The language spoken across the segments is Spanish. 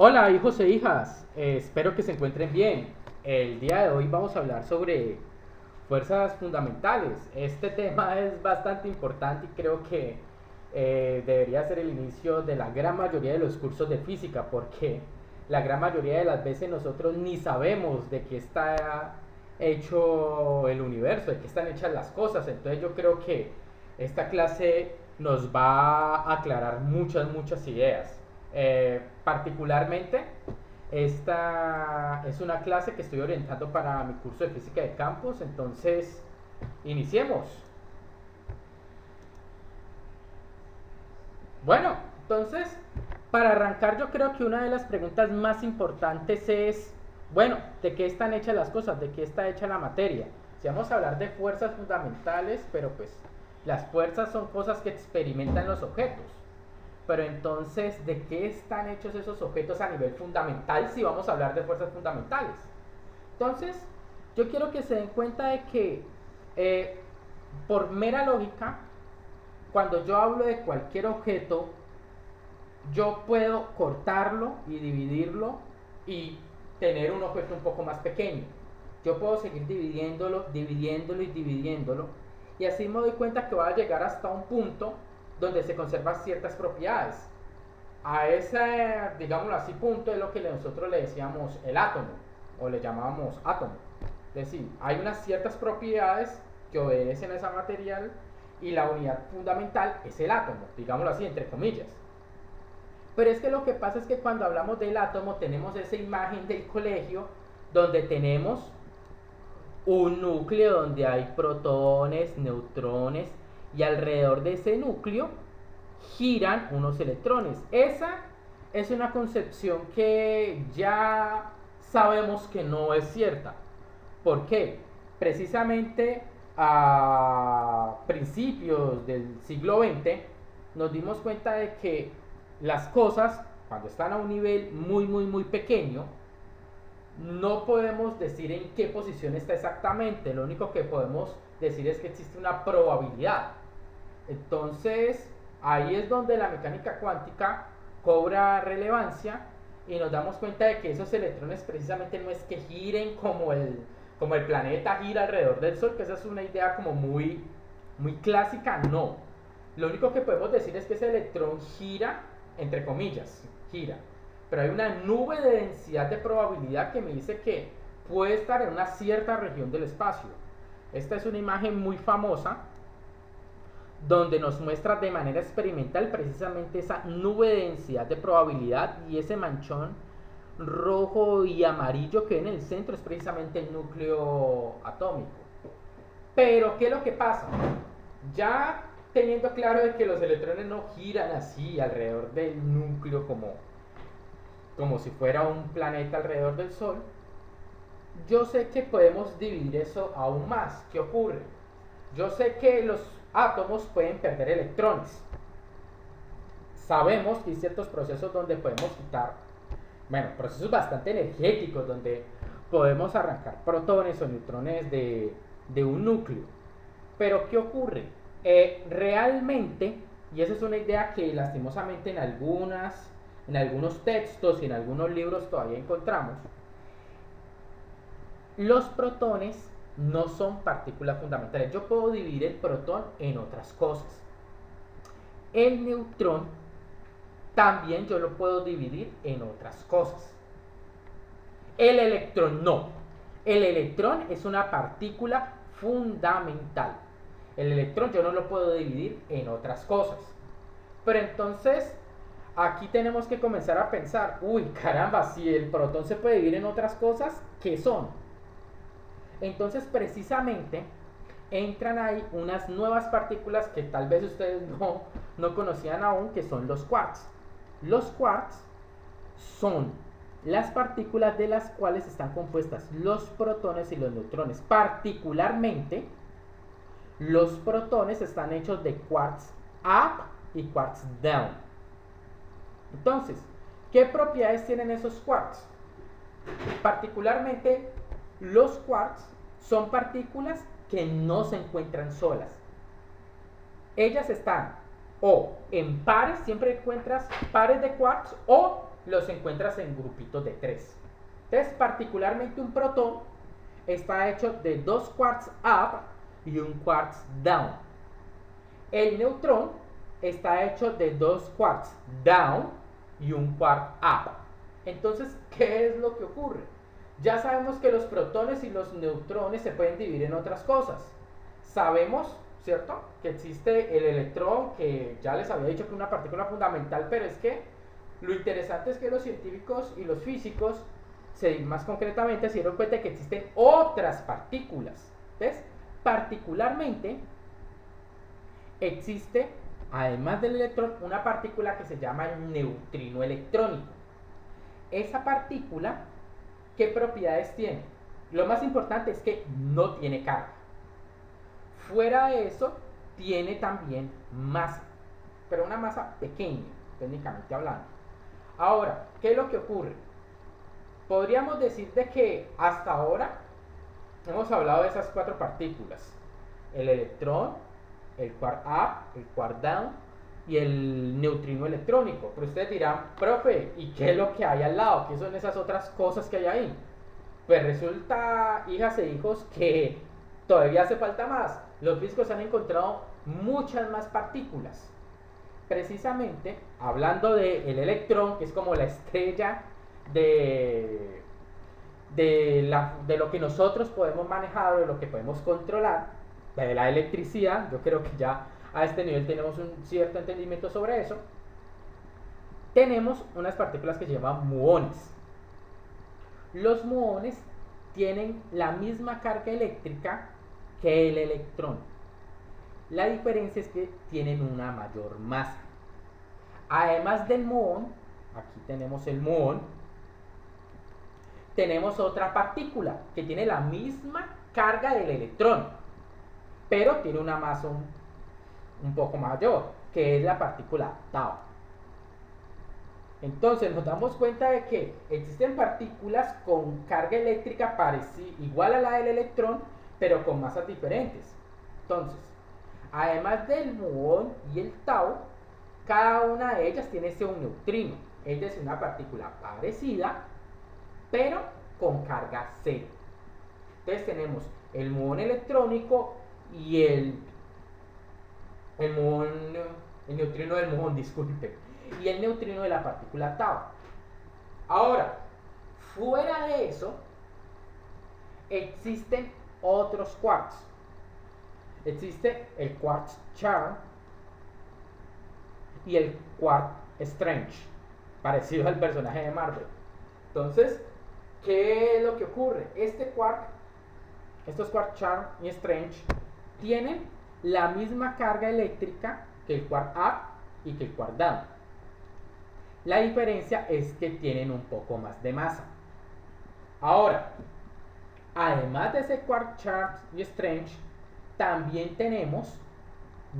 Hola hijos e hijas, espero que se encuentren bien. El día de hoy vamos a hablar sobre fuerzas fundamentales. Este tema es bastante importante y creo que debería ser el inicio de la gran mayoría de los cursos de física porque la gran mayoría de las veces nosotros ni sabemos de qué está hecho el universo, de qué están hechas las cosas. Entonces yo creo que esta clase nos va a aclarar muchas ideas. Particularmente, esta es una clase que estoy orientando para mi curso de física de campus, entonces iniciemos. Bueno, entonces, para arrancar yo creo que una de las preguntas más importantes es, bueno, ¿de qué están hechas las cosas? ¿De qué está hecha la materia? Si vamos a hablar de fuerzas fundamentales, pero pues las fuerzas son cosas que experimentan los objetos. Pero entonces, ¿de qué están hechos esos objetos a nivel fundamental si vamos a hablar de fuerzas fundamentales? Entonces, yo quiero que se den cuenta de que, eh, por mera lógica, cuando yo hablo de cualquier objeto, yo puedo cortarlo y dividirlo y tener un objeto un poco más pequeño. Yo puedo seguir dividiéndolo y dividiéndolo. Y así me doy cuenta que va a llegar hasta un punto donde se conservan ciertas propiedades. A ese, digámoslo así, punto es lo que nosotros le decíamos el átomo, o le llamábamos átomo. Es decir, hay unas ciertas propiedades que obedecen a ese material y la unidad fundamental es el átomo, digámoslo así, entre comillas. Pero es que lo que pasa es que cuando hablamos del átomo tenemos esa imagen del colegio donde tenemos un núcleo donde hay protones, neutrones y alrededor de ese núcleo giran unos electrones. Esa es una concepción que ya sabemos que no es cierta. ¿Por qué? Precisamente a principios del siglo XX nos dimos cuenta de que las cosas, cuando están a un nivel muy pequeño, no podemos decir en qué posición está exactamente. Lo único que podemos decir es que existe una probabilidad. Entonces, ahí es donde la mecánica cuántica cobra relevancia y nos damos cuenta de que esos electrones precisamente no es que giren como el planeta gira alrededor del Sol, que esa es una idea como muy clásica, no. Lo único que podemos decir es que ese electrón gira, entre comillas, gira. Pero hay una nube de densidad de probabilidad que me dice que puede estar en una cierta región del espacio. Esta es una imagen muy famosa donde nos muestra de manera experimental precisamente esa nube de densidad de probabilidad y ese manchón rojo y amarillo que en el centro es precisamente el núcleo atómico. Pero, ¿qué es lo que pasa? Ya teniendo claro de que los electrones no giran así alrededor del núcleo como si fuera un planeta alrededor del Sol, yo sé que podemos dividir eso aún más. ¿Qué ocurre? Yo sé que los átomos pueden perder electrones. Sabemos que hay ciertos procesos donde podemos quitar, bueno, procesos bastante energéticos, donde podemos arrancar protones o neutrones de un núcleo. Pero ¿qué ocurre? Realmente, y esa es una idea que lastimosamente en algunos textos y en algunos libros todavía encontramos, los protones no son partículas fundamentales. Yo puedo dividir el protón en otras cosas. El neutrón también yo lo puedo dividir en otras cosas. El electrón no. El electrón es una partícula fundamental. El electrón yo no lo puedo dividir en otras cosas. Pero entonces aquí tenemos que comenzar a pensar, uy, caramba, si el protón se puede dividir en otras cosas, ¿qué son? Entonces precisamente entran ahí unas nuevas partículas que tal vez ustedes no conocían aún, que son los quarks. Los quarks son las partículas de las cuales están compuestas los protones y los neutrones. Particularmente, los protones están hechos de quarks up y quarks down. Entonces, ¿qué propiedades tienen esos quarks? Particularmente, los quarks son partículas que no se encuentran solas. Ellas están o en pares, siempre encuentras pares de quarks o los encuentras en grupitos de 3. Entonces, particularmente un protón está hecho de 2 quarks up y un quarks down. El neutrón está hecho de 2 quarks down y un quark up. Entonces, ¿qué es lo que ocurre? Ya sabemos que los protones y los neutrones se pueden dividir en otras cosas. Sabemos, ¿cierto?, que existe el electrón, que ya les había dicho que es una partícula fundamental, pero es que lo interesante es que los científicos y los físicos, más concretamente, se dieron cuenta de que existen otras partículas. ¿Ves? Particularmente, existe, además del electrón, una partícula que se llama neutrino electrónico. Esa partícula, ¿qué propiedades tiene? Lo más importante es que no tiene carga. Fuera de eso, tiene también masa, pero una masa pequeña, técnicamente hablando. Ahora, ¿qué es lo que ocurre? Podríamos decir de que hasta ahora hemos hablado de esas 4 partículas: el electrón, el quark up, el quark down y el neutrino electrónico. Pero ustedes dirán, profe, ¿y qué es lo que hay al lado? ¿Qué son esas otras cosas que hay ahí? Pues resulta, hijas e hijos, que todavía hace falta más. Los físicos han encontrado muchas más partículas. Precisamente, hablando del electrón, que es como la estrella de lo que nosotros podemos manejar, de lo que podemos controlar, de la electricidad. Yo creo que ya a este nivel tenemos un cierto entendimiento sobre eso. Tenemos unas partículas que se llaman muones. Los muones tienen la misma carga eléctrica que el electrón. La diferencia es que tienen una mayor masa. Además del muón, aquí tenemos el muón, tenemos otra partícula que tiene la misma carga del electrón, pero tiene una masa un poco mayor, que es la partícula tau. Entonces nos damos cuenta de que existen partículas con carga eléctrica parecida, igual a la del electrón, pero con masas diferentes. Entonces, además del muón y el tau, cada una de ellas tiene un neutrino. Es decir, una partícula parecida, pero con carga cero. Entonces tenemos el muón electrónico y el neutrino del muón, disculpe, y el neutrino de la partícula tau. Ahora, fuera de eso, existen otros quarks. Existe el quarks Charm y el quark Strange, parecido al personaje de Marvel. Entonces, ¿qué es lo que ocurre? Estos quark Charm y Strange tienen la misma carga eléctrica que el quark up y que el quark down. La diferencia es que tienen un poco más de masa. Ahora, además de ese quark Charm y Strange, también tenemos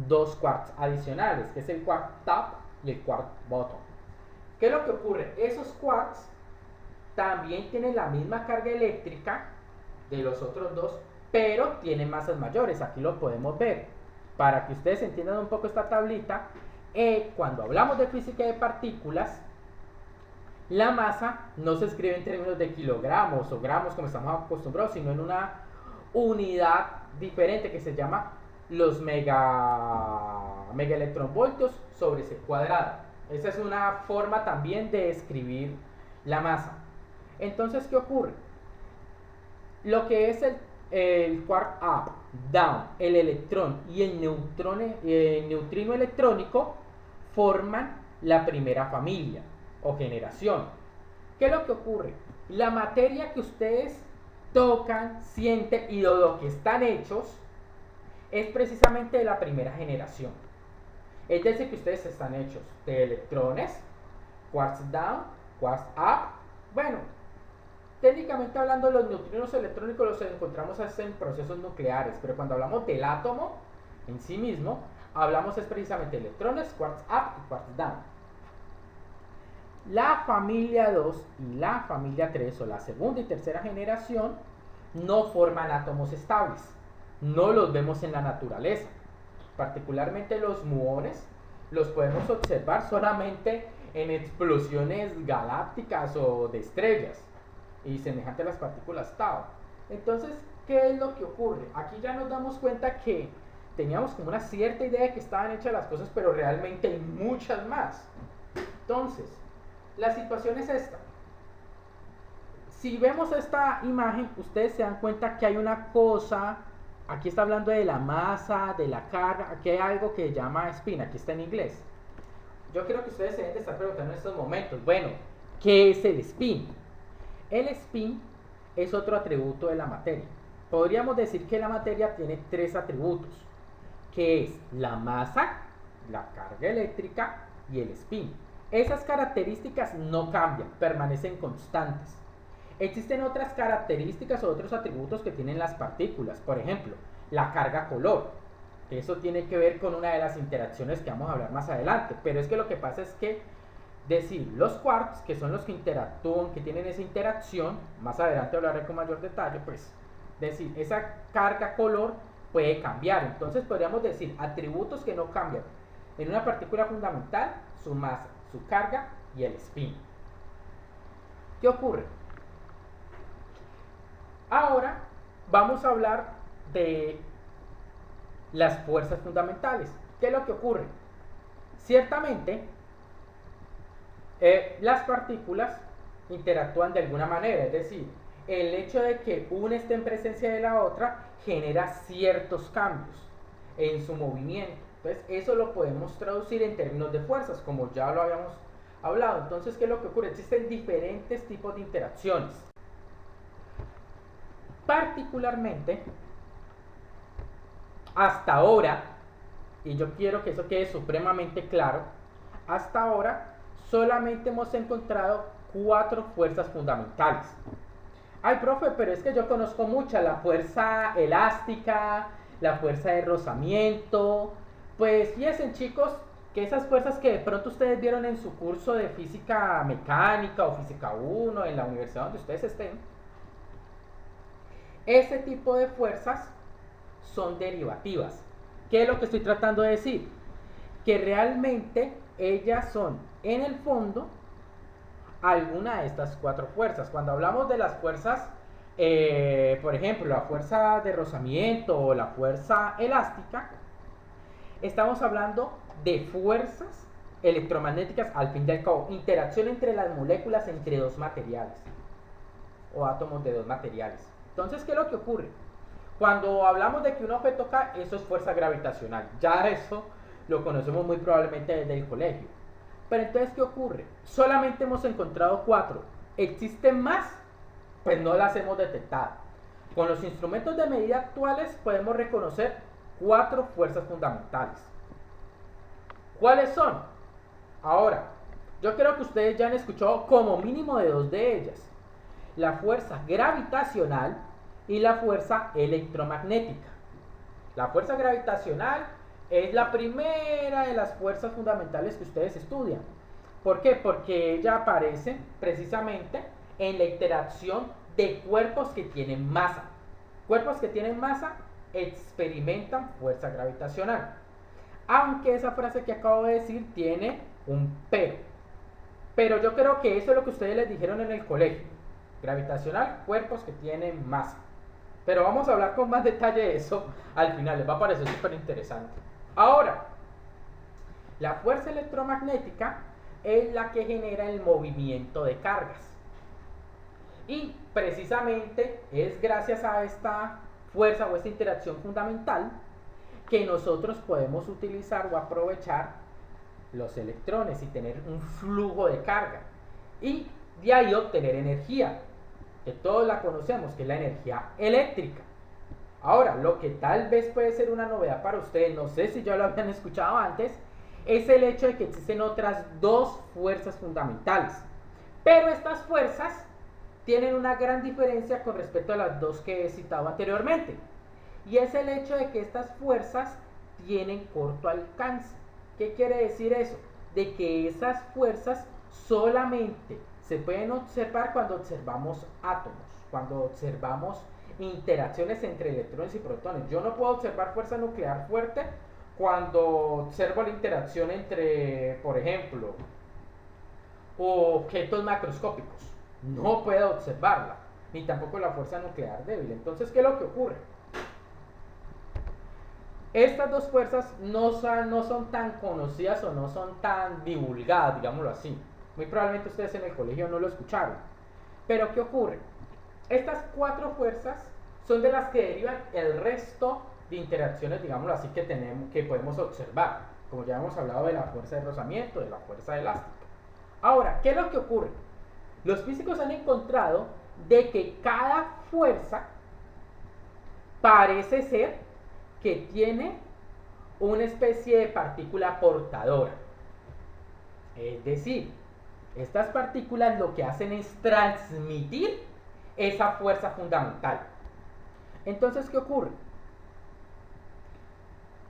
2 quarks adicionales, que es el quark top y el quark bottom. ¿Qué es lo que ocurre? Esos quarks también tienen la misma carga eléctrica de los otros dos, pero tienen masas mayores. Aquí lo podemos ver. Para que ustedes entiendan un poco esta tablita, cuando hablamos de física de partículas, la masa no se escribe en términos de kilogramos o gramos como estamos acostumbrados, sino en una unidad diferente que se llama los megaelectronvoltios sobre C cuadrado. Esa es una forma también de escribir la masa. Entonces, ¿qué ocurre? Lo que es el quark up, down, el electrón y el neutrino electrónico forman la primera familia o generación. ¿Qué es lo que ocurre? La materia que ustedes tocan, sienten y de lo que están hechos es precisamente de la primera generación. Es decir, que ustedes están hechos de electrones, quarks down, quarks up. Bueno, técnicamente hablando, los neutrinos electrónicos los encontramos hasta en procesos nucleares, pero cuando hablamos del átomo en sí mismo, hablamos es precisamente de electrones, quarks up y quarks down. La familia 2 y la familia 3, o la segunda y tercera generación, no forman átomos estables. No los vemos en la naturaleza. Particularmente los muones los podemos observar solamente en explosiones galácticas o de estrellas y semejante a las partículas tau. Entonces, ¿qué es lo que ocurre? Aquí ya nos damos cuenta que teníamos como una cierta idea de que estaban hechas las cosas, pero realmente hay muchas más. Entonces, la situación es esta. Si vemos esta imagen, ustedes se dan cuenta que hay una cosa, aquí está hablando de la masa, de la carga, aquí hay algo que se llama spin, aquí está en inglés. Yo creo que ustedes se deben de estar preguntando en estos momentos, bueno, ¿qué es el spin? El spin es otro atributo de la materia. Podríamos decir que la materia tiene tres atributos, que es la masa, la carga eléctrica y el spin. Esas características no cambian, permanecen constantes. Existen otras características o otros atributos que tienen las partículas, por ejemplo, la carga color. Eso tiene que ver con una de las interacciones que vamos a hablar más adelante, pero es que lo que pasa es que decir los quarks, que son los que interactúan, que tienen esa interacción, más adelante hablaré con mayor detalle, pues decir esa carga color puede cambiar. Entonces podríamos decir atributos que no cambian en una partícula fundamental: su masa, su carga y el spin. ¿Qué ocurre? Ahora vamos a hablar de las fuerzas fundamentales. ¿Qué es lo que ocurre? Ciertamente, las partículas interactúan de alguna manera, es decir, el hecho de que una esté en presencia de la otra genera ciertos cambios en su movimiento. Entonces, eso lo podemos traducir en términos de fuerzas, como ya lo habíamos hablado. Entonces, ¿qué es lo que ocurre? Existen diferentes tipos de interacciones. Particularmente, hasta ahora, y yo quiero que eso quede supremamente claro, hasta ahora solamente hemos encontrado 4 fuerzas fundamentales. Ay, profe, pero es que yo conozco muchas: la fuerza elástica, la fuerza de rozamiento. Pues fíjense, chicos, que esas fuerzas que de pronto ustedes vieron en su curso de física mecánica o física 1 en la universidad donde ustedes estén, ese tipo de fuerzas son derivativas. ¿Qué es lo que estoy tratando de decir? Que realmente ellas son, en el fondo, alguna de estas 4 fuerzas. Cuando hablamos de las fuerzas, por ejemplo, la fuerza de rozamiento o la fuerza elástica, estamos hablando de fuerzas electromagnéticas, al fin y al cabo, interacción entre las moléculas entre dos materiales o átomos de dos materiales. Entonces, ¿qué es lo que ocurre? Cuando hablamos de que un objeto cae, eso es fuerza gravitacional. Ya eso lo conocemos muy probablemente desde el colegio. Pero entonces, ¿qué ocurre? Solamente hemos encontrado 4. ¿Existen más? Pues no las hemos detectado. Con los instrumentos de medida actuales podemos reconocer 4 fuerzas fundamentales. ¿Cuáles son? Ahora, yo creo que ustedes ya han escuchado como mínimo de 2 de ellas: la fuerza gravitacional y la fuerza electromagnética. La fuerza gravitacional es la primera de las fuerzas fundamentales que ustedes estudian. ¿Por qué? Porque ella aparece precisamente en la interacción de cuerpos que tienen masa. Cuerpos que tienen masa experimentan fuerza gravitacional. Aunque esa frase que acabo de decir tiene un pero. Pero yo creo que eso es lo que ustedes les dijeron en el colegio. Gravitacional, cuerpos que tienen masa. Pero vamos a hablar con más detalle de eso al final, les va a parecer súper interesante. Ahora, la fuerza electromagnética es la que genera el movimiento de cargas. Y precisamente es gracias a esta fuerza o esta interacción fundamental que nosotros podemos utilizar o aprovechar los electrones y tener un flujo de carga. Y de ahí obtener energía, que todos la conocemos, que es la energía eléctrica. Ahora, lo que tal vez puede ser una novedad para ustedes, no sé si ya lo habían escuchado antes, es el hecho de que existen otras 2 fuerzas fundamentales. Pero estas fuerzas tienen una gran diferencia con respecto a las 2 que he citado anteriormente. Y es el hecho de que estas fuerzas tienen corto alcance. ¿Qué quiere decir eso? De que esas fuerzas solamente se pueden observar cuando observamos átomos, cuando observamos interacciones entre electrones y protones. Yo no puedo observar fuerza nuclear fuerte cuando observo la interacción entre, por ejemplo, objetos macroscópicos. No puedo observarla, ni tampoco la fuerza nuclear débil. Entonces, ¿qué es lo que ocurre? Estas dos fuerzas no son tan conocidas o no son tan divulgadas, digámoslo así. Muy probablemente ustedes en el colegio no lo escucharon. Pero ¿qué ocurre? Estas cuatro fuerzas son de las que derivan el resto de interacciones, digámoslo así, que podemos observar. Como ya hemos hablado de la fuerza de rozamiento, de la fuerza elástica. Ahora, ¿qué es lo que ocurre? Los físicos han encontrado de que cada fuerza parece ser que tiene una especie de partícula portadora. Es decir, estas partículas lo que hacen es transmitir esa fuerza fundamental. Entonces, ¿qué ocurre?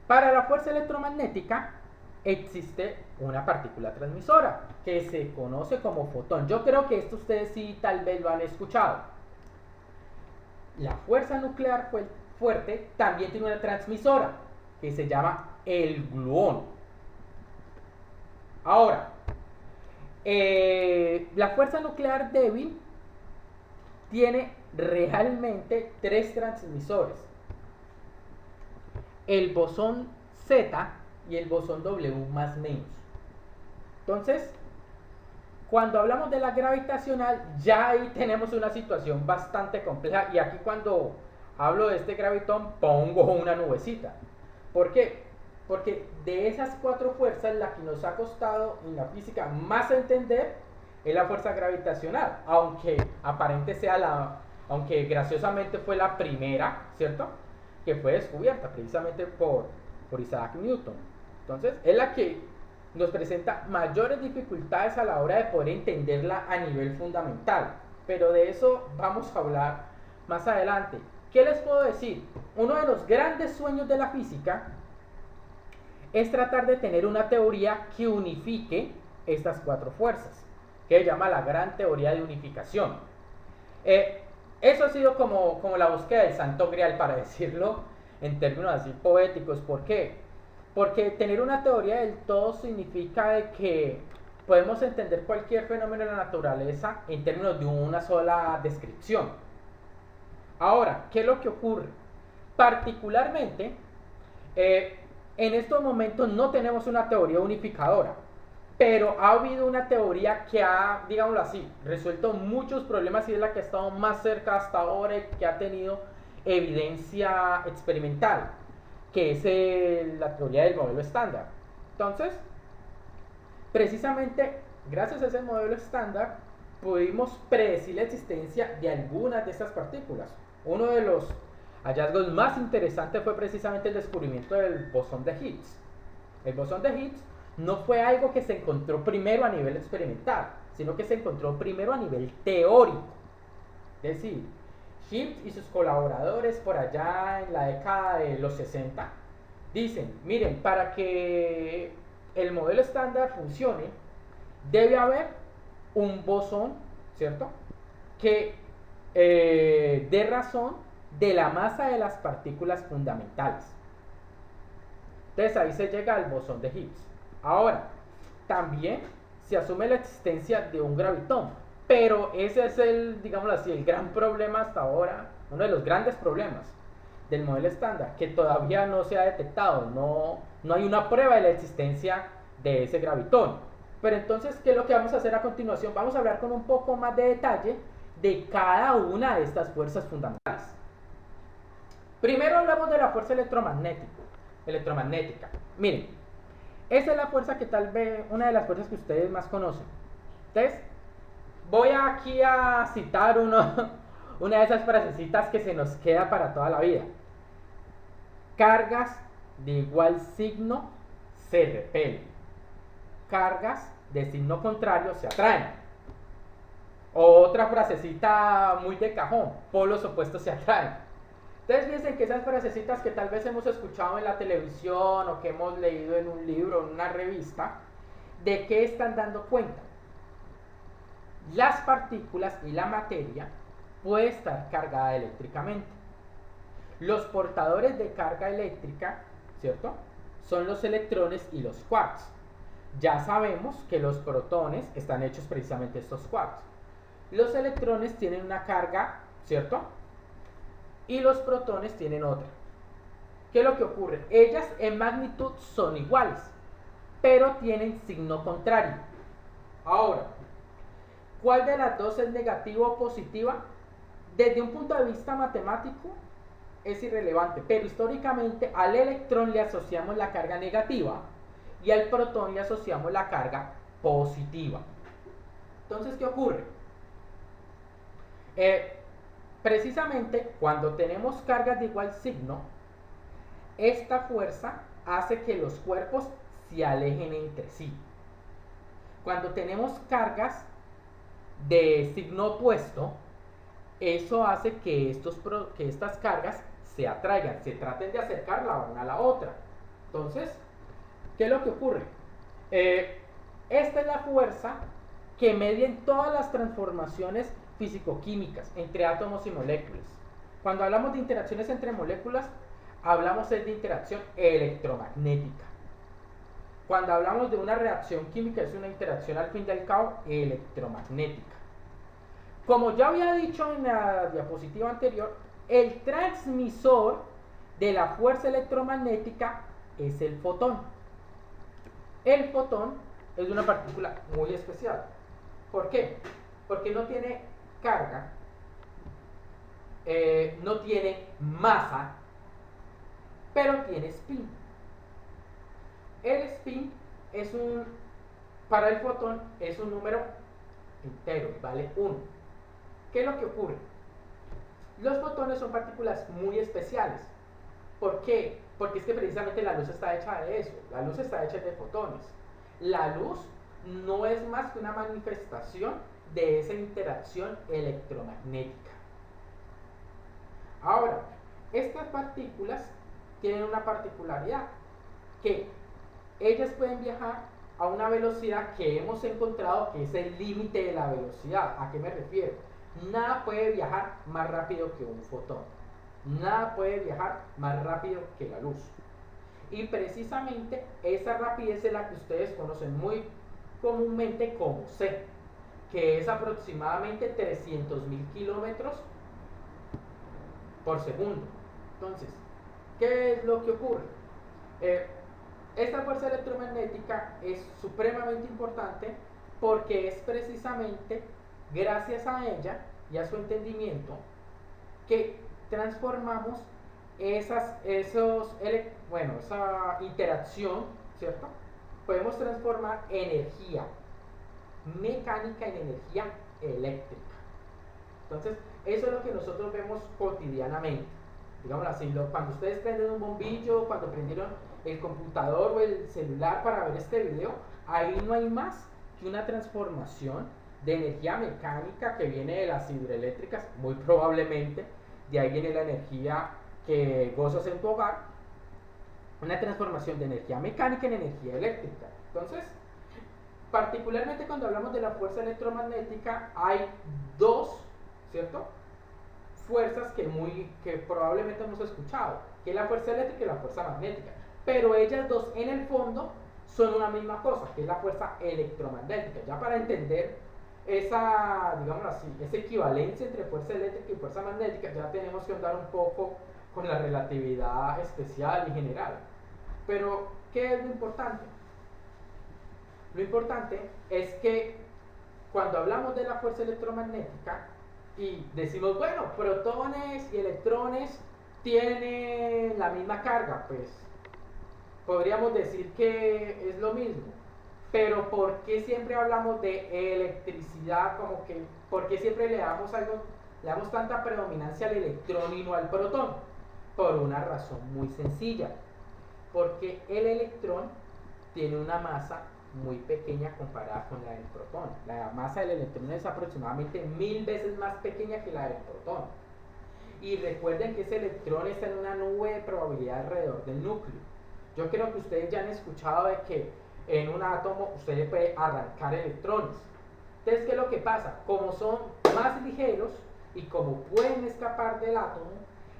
Para la fuerza electromagnética existe una partícula transmisora que se conoce como fotón. Yo creo que esto ustedes sí tal vez lo han escuchado. La fuerza nuclear fuerte también tiene una transmisora que se llama el gluón. Ahora, la fuerza nuclear débil tiene realmente tres transmisores: el bosón Z y el bosón W más menos. Entonces, cuando hablamos de la gravitacional, ya ahí tenemos una situación bastante compleja, y aquí cuando hablo de este gravitón pongo una nubecita. ¿Por qué? Porque de esas cuatro fuerzas, la que nos ha costado en la física más entender es la fuerza gravitacional, aunque aunque graciosamente fue la primera, ¿cierto?, que fue descubierta precisamente por Isaac Newton. Entonces, es la que nos presenta mayores dificultades a la hora de poder entenderla a nivel fundamental. Pero de eso vamos a hablar más adelante. ¿Qué les puedo decir? Uno de los grandes sueños de la física es tratar de tener una teoría que unifique estas cuatro fuerzas, que se llama la gran teoría de unificación. Eso ha sido como la búsqueda del santo grial, para decirlo en términos así poéticos. ¿Por qué? Porque tener una teoría del todo significa de que podemos entender cualquier fenómeno de la naturaleza en términos de una sola descripción. Ahora, ¿qué es lo que ocurre? Particularmente, en estos momentos no tenemos una teoría unificadora, pero ha habido una teoría que ha, digámoslo así, resuelto muchos problemas, y es la que ha estado más cerca hasta ahora y que ha tenido evidencia experimental, que es la teoría del modelo estándar. Entonces, precisamente gracias a ese modelo estándar pudimos predecir la existencia de algunas de estas partículas. Uno de los hallazgos más interesantes fue precisamente el descubrimiento del bosón de Higgs. El bosón de Higgs no fue algo que se encontró primero a nivel experimental, sino que se encontró primero a nivel teórico. Es decir, Higgs y sus colaboradores por allá en la década de los 60 dicen: miren, para que el modelo estándar funcione, debe haber un bosón, ¿cierto?, que dé razón de la masa de las partículas fundamentales. Entonces ahí se llega al bosón de Higgs. Ahora, también se asume la existencia de un gravitón, pero ese es digámoslo así, el gran problema hasta ahora, uno de los grandes problemas del modelo estándar, que todavía no se ha detectado. No hay una prueba de la existencia de ese gravitón. Pero entonces, ¿qué es lo que vamos a hacer a continuación? Vamos a hablar con un poco más de detalle de cada una de estas fuerzas fundamentales. Primero hablamos de la fuerza electromagnética. Miren, esa es la fuerza que tal vez, una de las fuerzas que ustedes más conocen. Entonces, voy aquí a citar una de esas frasecitas que se nos queda para toda la vida. Cargas de igual signo se repelen. Cargas de signo contrario se atraen. Otra frasecita muy de cajón: polos opuestos se atraen. Entonces piensen que esas frasecitas que tal vez hemos escuchado en la televisión o que hemos leído en un libro, en una revista, ¿de qué están dando cuenta? Las partículas y la materia puede estar cargada eléctricamente. Los portadores de carga eléctrica, ¿cierto?, son los electrones y los quarks. Ya sabemos que los protones están hechos precisamente de estos quarks. Los electrones tienen una carga, ¿cierto? Y los protones tienen otra. ¿Qué es lo que ocurre? Ellas en magnitud son iguales, pero tienen signo contrario. Ahora, ¿cuál de las dos es negativa o positiva? Desde un punto de vista matemático es irrelevante, pero históricamente al electrón le asociamos la carga negativa y al protón le asociamos la carga positiva. Entonces, ¿qué ocurre? Precisamente cuando tenemos cargas de igual signo, esta fuerza hace que los cuerpos se alejen entre sí. Cuando tenemos cargas de signo opuesto, eso hace que estas cargas se atraigan, se traten de acercar la una a la otra. Entonces, ¿qué es lo que ocurre? Esta es la fuerza que media en todas las transformaciones físico-químicas entre átomos y moléculas. Cuando hablamos de interacciones entre moléculas, hablamos de interacción electromagnética. Cuando hablamos de una reacción química, es una interacción al fin y al cabo electromagnética. Como ya había dicho en la diapositiva anterior, el transmisor de la fuerza electromagnética es el fotón. El fotón es una partícula muy especial. ¿Por qué? Porque no tiene carga, no tiene masa, pero tiene spin. El spin para el fotón es un número entero, vale 1. ¿Qué es lo que ocurre? Los fotones son partículas muy especiales. ¿Por qué? Porque es que precisamente la luz está hecha de eso. La luz está hecha de fotones. La luz no es más que una manifestación de esa interacción electromagnética. Ahora, estas partículas tienen una particularidad, que ellas pueden viajar a una velocidad que hemos encontrado que es el límite de la velocidad. ¿A qué me refiero? Nada puede viajar más rápido que un fotón. Nada puede viajar más rápido que la luz. Y precisamente esa rapidez es la que ustedes conocen muy comúnmente como c, que es aproximadamente 300.000 kilómetros por segundo. Entonces, ¿qué es lo que ocurre? Esta fuerza electromagnética es supremamente importante porque es precisamente gracias a ella y a su entendimiento que transformamos esa interacción, ¿cierto? Podemos transformar energía mecánica en energía eléctrica. Entonces, eso es lo que nosotros vemos cotidianamente. Digámoslo así, cuando ustedes prenden un bombillo, cuando prendieron el computador o el celular para ver este video, ahí no hay más que una transformación de energía mecánica que viene de las hidroeléctricas, muy probablemente, de ahí viene la energía que gozas en tu hogar, una transformación de energía mecánica en energía eléctrica. Entonces, particularmente cuando hablamos de la fuerza electromagnética, hay dos, ¿cierto?, fuerzas que probablemente hemos escuchado, que es la fuerza eléctrica y la fuerza magnética, pero ellas dos en el fondo son una misma cosa, que es la fuerza electromagnética. Ya para entender esa, digámoslo así, esa equivalencia entre fuerza eléctrica y fuerza magnética, ya tenemos que andar un poco con la relatividad especial y general. Pero, ¿qué es lo importante? Lo importante es que cuando hablamos de la fuerza electromagnética y decimos, bueno, protones y electrones tienen la misma carga, pues podríamos decir que es lo mismo. Pero ¿por qué siempre hablamos de electricidad? ¿Por qué siempre le damos tanta predominancia al electrón y no al protón? Por una razón muy sencilla. Porque el electrón tiene una masa muy pequeña comparada con la del protón. La masa del electrón es aproximadamente 1000 veces más pequeña que la del protón. Y recuerden que ese electrón está en una nube de probabilidad alrededor del núcleo. Yo creo que ustedes ya han escuchado de que en un átomo usted puede arrancar electrones. Entonces, ¿qué es lo que pasa? Como son más ligeros y como pueden escapar del átomo,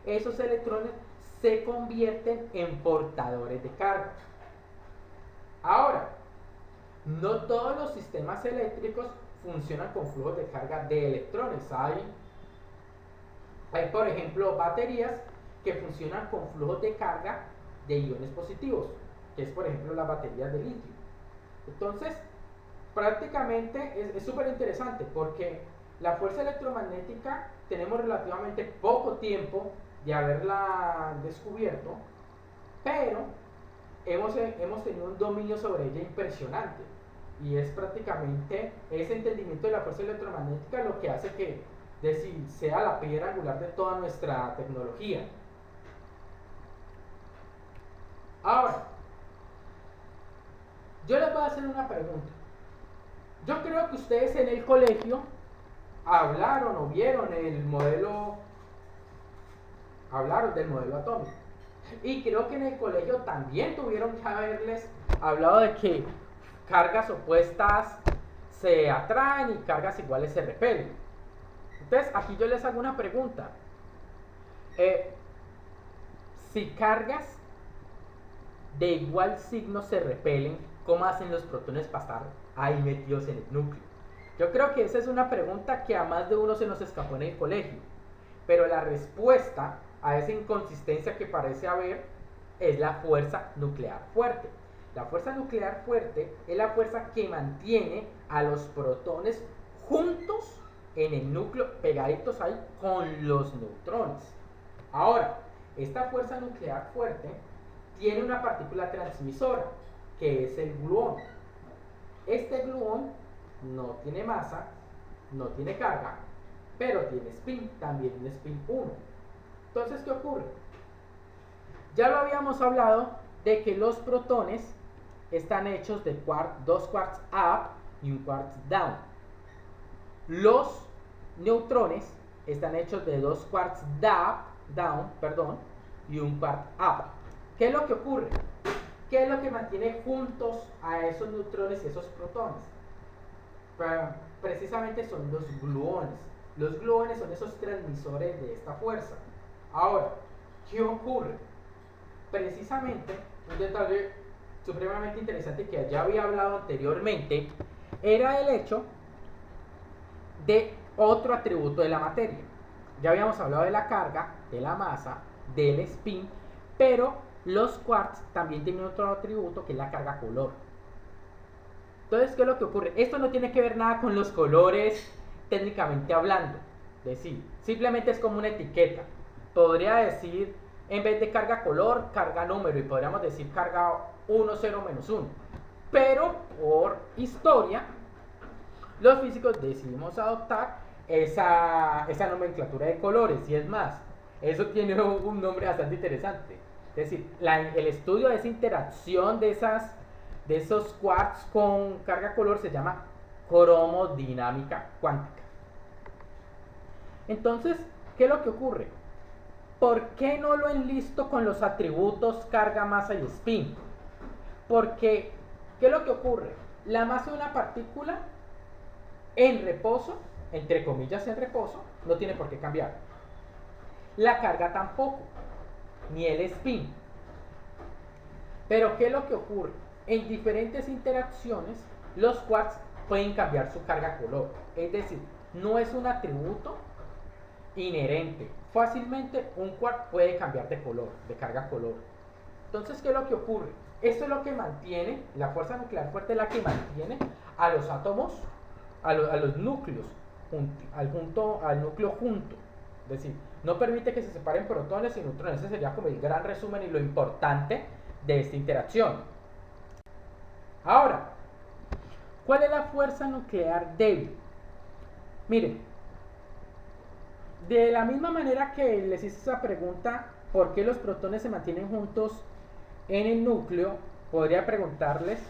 esos electrones se convierten en portadores de carga. Ahora, no todos los sistemas eléctricos funcionan con flujos de carga de electrones. Hay por ejemplo, baterías que funcionan con flujos de carga de iones positivos, que es por ejemplo las baterías de litio. Entonces, prácticamente es súper interesante porque la fuerza electromagnética tenemos relativamente poco tiempo de haberla descubierto, pero hemos tenido un dominio sobre ella impresionante. Y es prácticamente ese entendimiento de la fuerza electromagnética lo que hace que sea la piedra angular de toda nuestra tecnología. Ahora, yo les voy a hacer una pregunta. Yo creo que ustedes en el colegio hablaron o vieron el modelo, hablaron del modelo atómico. Y creo que en el colegio también tuvieron que haberles hablado de que cargas opuestas se atraen y cargas iguales se repelen. Entonces, aquí yo les hago una pregunta. Si cargas de igual signo se repelen, ¿cómo hacen los protones pasar ahí metidos en el núcleo? Yo creo que esa es una pregunta que a más de uno se nos escapó en el colegio. Pero la respuesta a esa inconsistencia que parece haber es la fuerza nuclear fuerte. La fuerza nuclear fuerte es la fuerza que mantiene a los protones juntos en el núcleo, pegaditos ahí con los neutrones. Ahora, esta fuerza nuclear fuerte tiene una partícula transmisora, que es el gluón. Este gluón no tiene masa, no tiene carga, pero tiene spin, también un spin 1. Entonces, ¿qué ocurre? Ya lo habíamos hablado de que los protones están hechos de dos quarks up y un quarks down. Los neutrones están hechos de dos quarks down y un quark up. ¿Qué es lo que ocurre? ¿Qué es lo que mantiene juntos a esos neutrones y esos protones? Precisamente son los gluones. Los gluones son esos transmisores de esta fuerza. Ahora, ¿qué ocurre? Precisamente, un detalle supremamente interesante que ya había hablado anteriormente, era el hecho de otro atributo de la materia. Ya habíamos hablado de la carga, de la masa, del spin, pero los quarks también tienen otro atributo que es la carga color. Entonces, ¿qué es lo que ocurre? Esto no tiene que ver nada con los colores técnicamente hablando. Es decir, simplemente es como una etiqueta. Podría decir, en vez de carga color, carga número, y podríamos decir carga 1, 0, menos 1. Pero por historia, los físicos decidimos adoptar esa nomenclatura de colores. Y es más, eso tiene un nombre bastante interesante. Es decir, el estudio de esa interacción de esos quarks con carga color se llama cromodinámica cuántica. Entonces, ¿qué es lo que ocurre? ¿Por qué no lo enlisto con los atributos carga, masa y spin? Porque, ¿qué es lo que ocurre? La masa de una partícula en reposo, entre comillas en reposo, no tiene por qué cambiar. La carga tampoco, ni el spin. Pero, ¿qué es lo que ocurre? En diferentes interacciones, los quarks pueden cambiar su carga color. Es decir, no es un atributo inherente. Fácilmente un quark puede cambiar de color, de carga color. Entonces, ¿qué es lo que ocurre? Esto es lo que mantiene, la fuerza nuclear fuerte es la que mantiene a los átomos, a los núcleos, al núcleo junto. Es decir, no permite que se separen protones y neutrones. Ese sería como el gran resumen y lo importante de esta interacción. Ahora, ¿cuál es la fuerza nuclear débil? Miren, de la misma manera que les hice esa pregunta, ¿por qué los protones se mantienen juntos en el núcleo? Podría preguntarles,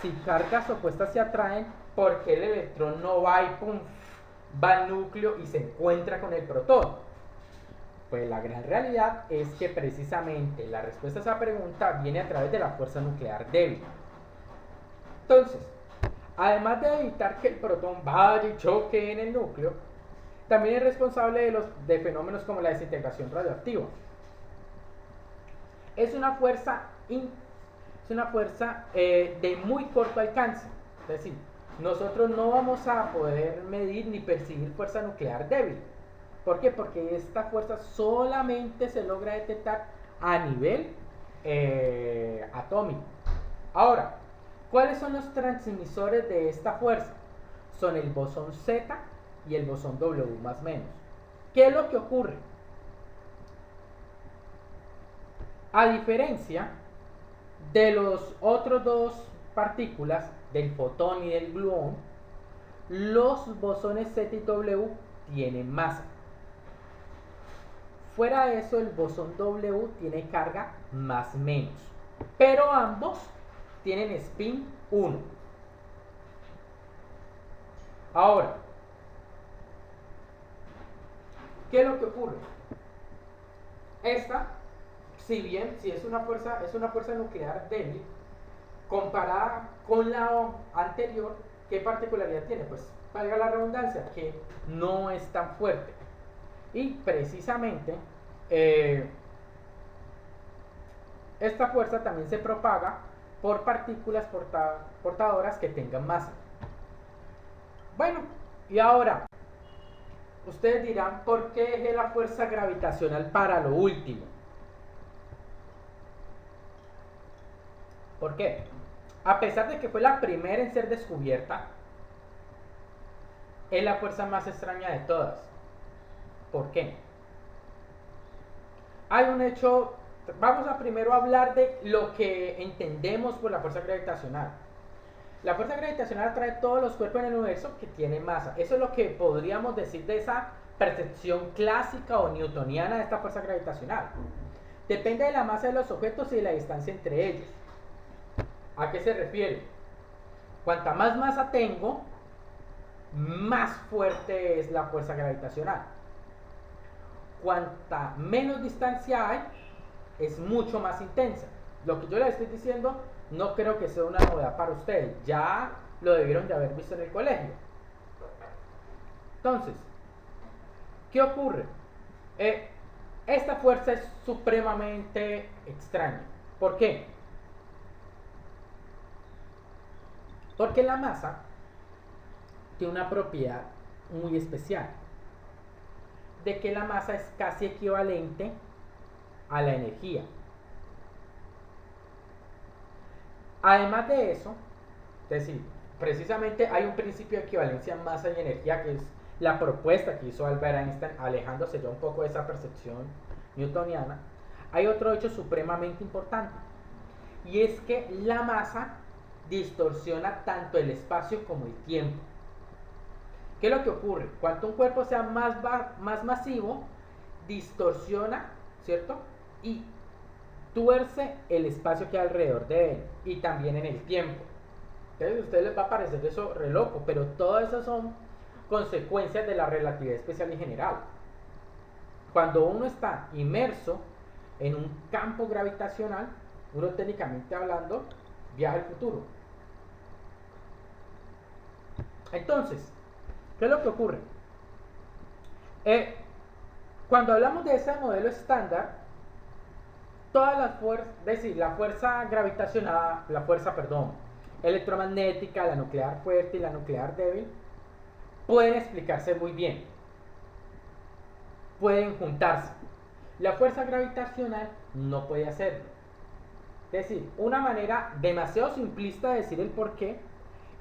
si cargas opuestas se atraen, ¿por qué el electrón no va y pum, va al núcleo y se encuentra con el protón? Pues la gran realidad es que precisamente la respuesta a esa pregunta viene a través de la fuerza nuclear débil. Entonces, además de evitar que el protón vaya y choque en el núcleo, también es responsable de fenómenos como la desintegración radioactiva. Es una fuerza es una fuerza de muy corto alcance. Es decir, nosotros no vamos a poder medir ni percibir fuerza nuclear débil. ¿Por qué? Porque esta fuerza solamente se logra detectar a nivel atómico. Ahora, ¿cuáles son los transmisores de esta fuerza? Son el bosón Z y el bosón W más menos. ¿Qué es lo que ocurre? A diferencia de los otros dos partículas, del fotón y del gluón, los bosones Z y W tienen masa. Fuera de eso, el bosón W tiene carga más menos, pero ambos tienen spin 1. Ahora, ¿qué es lo que ocurre? Esta, si bien si es una fuerza nuclear débil, comparada con la anterior, ¿qué particularidad tiene? Pues valga la redundancia, que no es tan fuerte. Y precisamente esta fuerza también se propaga por partículas portadoras que tengan masa. Bueno, y ahora ustedes dirán, ¿por qué dejé la fuerza gravitacional para lo último? ¿Por qué? A pesar de que fue la primera en ser descubierta, es la fuerza más extraña de todas. ¿Por qué? Hay un hecho, vamos a primero hablar de lo que entendemos por la fuerza gravitacional. La fuerza gravitacional atrae todos los cuerpos en el universo que tienen masa. Eso es lo que podríamos decir de esa percepción clásica o newtoniana de esta fuerza gravitacional. Depende de la masa de los objetos y de la distancia entre ellos. ¿A qué se refiere? Cuanta más masa tengo, más fuerte es la fuerza gravitacional. Cuanta menos distancia hay, es mucho más intensa. Lo que yo les estoy diciendo no creo que sea una novedad para ustedes. Ya lo debieron de haber visto en el colegio. Entonces, ¿qué ocurre? Esta fuerza es supremamente extraña. ¿Por qué? Porque la masa tiene una propiedad muy especial, de que la masa es casi equivalente a la energía. Además de eso, es decir, precisamente hay un principio de equivalencia masa y energía, que es la propuesta que hizo Albert Einstein, alejándose ya un poco de esa percepción newtoniana. Hay otro hecho supremamente importante, y es que la masa distorsiona tanto el espacio como el tiempo. ¿Qué es lo que ocurre? Cuanto un cuerpo sea más masivo, distorsiona, ¿cierto? Y tuerce el espacio que hay alrededor de él, y también en el tiempo. Entonces a ustedes les va a parecer eso re loco, pero todas esas son consecuencias de la relatividad especial y general. Cuando uno está inmerso en un campo gravitacional, uno técnicamente hablando viaja al futuro. Entonces, ¿qué es lo que ocurre? Cuando hablamos de ese modelo estándar, todas las fuerzas, es decir, la fuerza gravitacional, electromagnética, la nuclear fuerte y la nuclear débil, pueden explicarse muy bien. Pueden juntarse. La fuerza gravitacional no puede hacerlo. Es decir, una manera demasiado simplista de decir el porqué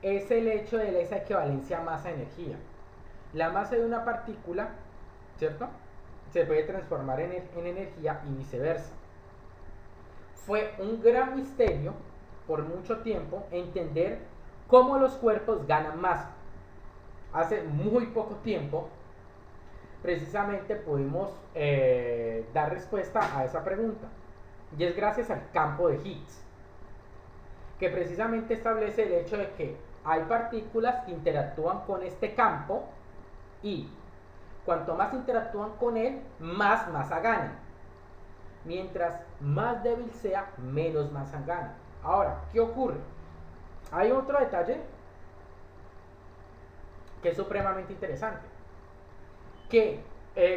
es el hecho de esa equivalencia masa-energía. La masa de una partícula, ¿cierto?, se puede transformar en energía y viceversa. Fue un gran misterio por mucho tiempo entender cómo los cuerpos ganan masa. Hace muy poco tiempo, precisamente pudimos dar respuesta a esa pregunta, y es gracias al campo de Higgs, que precisamente establece el hecho de que hay partículas que interactúan con este campo, y cuanto más interactúan con él, más masa ganan. Mientras más débil sea, menos masa gana. Ahora, ¿qué ocurre? Hay otro detalle que es supremamente interesante, que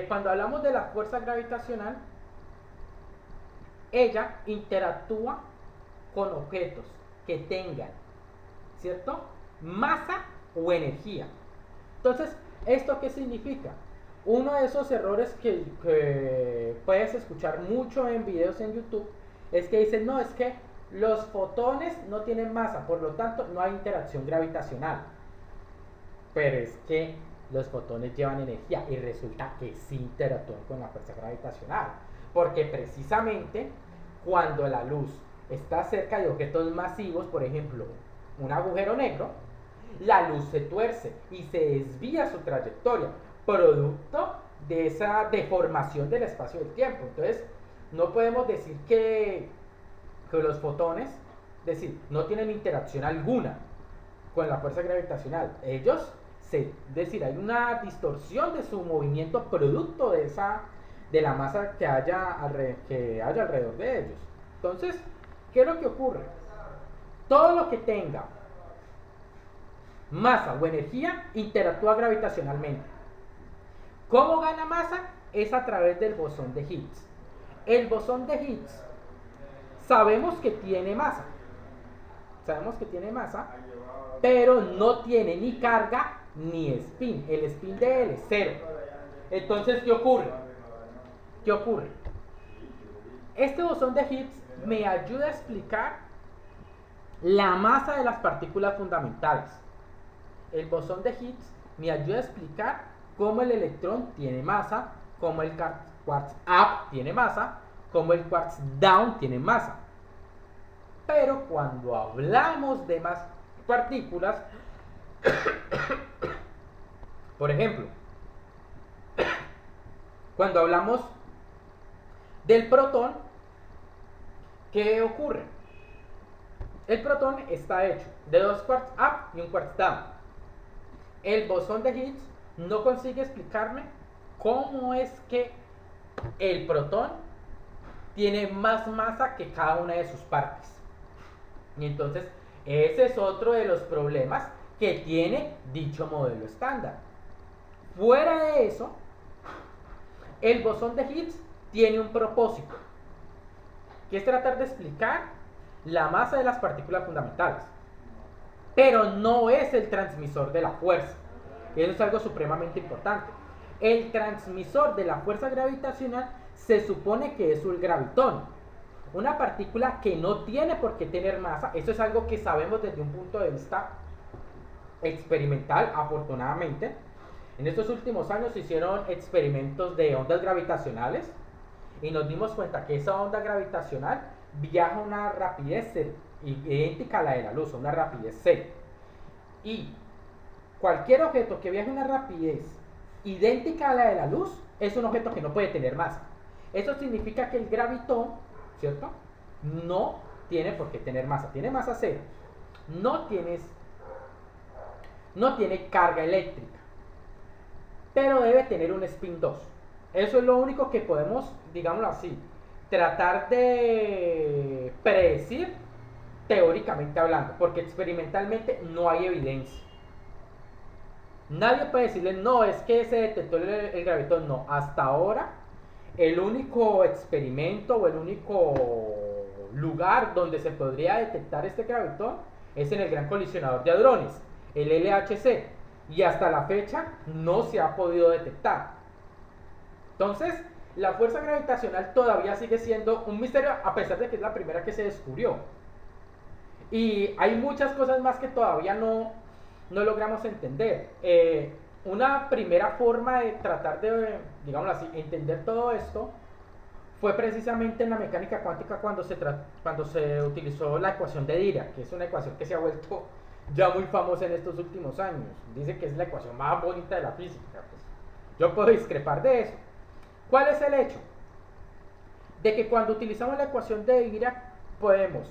cuando hablamos de la fuerza gravitacional, ella interactúa con objetos que tengan, ¿cierto?, masa o energía. Entonces, ¿esto qué significa? Uno de esos errores que puedes escuchar mucho en videos en YouTube es que dicen, no, es que los fotones no tienen masa, por lo tanto no hay interacción gravitacional. Pero es que los fotones llevan energía y resulta que sí interactúan con la fuerza gravitacional. Porque precisamente cuando la luz está cerca de objetos masivos, por ejemplo, un agujero negro, la luz se tuerce y se desvía su trayectoria, producto de esa deformación del espacio y del tiempo. Entonces, no podemos decir que los fotones, es decir, no tienen interacción alguna con la fuerza gravitacional. Ellos, es decir, hay una distorsión de su movimiento producto de la masa que haya alrededor de ellos. Entonces, ¿qué es lo que ocurre? Todo lo que tenga masa o energía interactúa gravitacionalmente. ¿Cómo gana masa? Es a través del bosón de Higgs. El bosón de Higgs sabemos que tiene masa. Pero no tiene ni carga ni spin. El spin de él es cero. Entonces, ¿qué ocurre? Este bosón de Higgs me ayuda a explicar la masa de las partículas fundamentales. El bosón de Higgs me ayuda a explicar cómo el electrón tiene masa, cómo el quartz up tiene masa, cómo el quartz down tiene masa. Pero cuando hablamos de más partículas, por ejemplo, cuando hablamos del protón, ¿qué ocurre? El protón está hecho de dos quarks up y un quarks down. El bosón de Higgs no consigue explicarme cómo es que el protón tiene más masa que cada una de sus partes. Y entonces, ese es otro de los problemas que tiene dicho modelo estándar. Fuera de eso, el bosón de Higgs tiene un propósito, que es tratar de explicar la masa de las partículas fundamentales, pero no es el transmisor de la fuerza. Eso es algo supremamente importante. El transmisor de la fuerza gravitacional se supone que es un gravitón, una partícula que no tiene por qué tener masa. Eso es algo que sabemos desde un punto de vista experimental, afortunadamente. En estos últimos años se hicieron experimentos de ondas gravitacionales y nos dimos cuenta que esa onda gravitacional viaja a una rapidez idéntica a la de la luz, a una rapidez c. Y cualquier objeto que viaje a una rapidez idéntica a la de la luz es un objeto que no puede tener masa. Eso significa que el gravitón, ¿cierto?, no tiene por qué tener masa, tiene masa cero, no tiene carga eléctrica, pero debe tener un spin 2. Eso es lo único que podemos, digámoslo así, tratar de predecir teóricamente hablando, porque experimentalmente no hay evidencia. Nadie puede decirle, no, es que se detectó el gravitón. No, hasta ahora el único experimento o el único lugar donde se podría detectar este gravitón es en el Gran Colisionador de Hadrones, el LHC, y hasta la fecha no se ha podido detectar. Entonces, la fuerza gravitacional todavía sigue siendo un misterio, a pesar de que es la primera que se descubrió. Y hay muchas cosas más que todavía no logramos entender. Una primera forma de tratar de, digámoslo así, entender todo esto fue precisamente en la mecánica cuántica cuando se utilizó la ecuación de Dirac, que es una ecuación que se ha vuelto ya muy famosa en estos últimos años. Dice que es la ecuación más bonita de la física. Pues yo puedo discrepar de eso. ¿Cuál es el hecho? De que cuando utilizamos la ecuación de Dirac podemos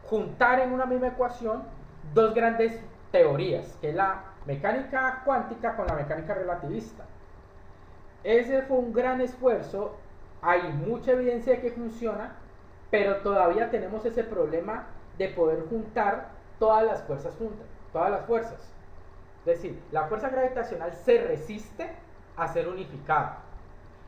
juntar en una misma ecuación dos grandes teorías, que es la mecánica cuántica con la mecánica relativista. Ese fue un gran esfuerzo, hay mucha evidencia de que funciona, pero todavía tenemos ese problema de poder juntar todas las fuerzas juntas, todas las fuerzas. Es decir, la fuerza gravitacional se resiste a ser unificada.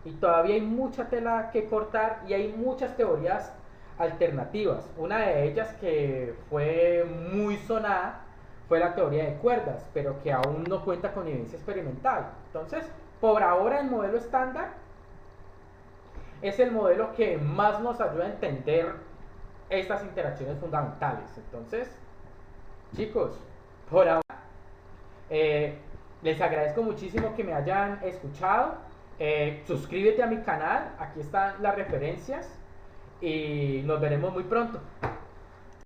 y todavía hay mucha tela que cortar y hay muchas teorías alternativas. Una de ellas que fue muy sonada fue la teoría de cuerdas, pero que aún no cuenta con evidencia experimental. Entonces, por ahora el modelo estándar es el modelo que más nos ayuda a entender estas interacciones fundamentales. Entonces, chicos, por ahora les agradezco muchísimo que me hayan escuchado. Suscríbete a mi canal, aquí están las referencias y nos veremos muy pronto.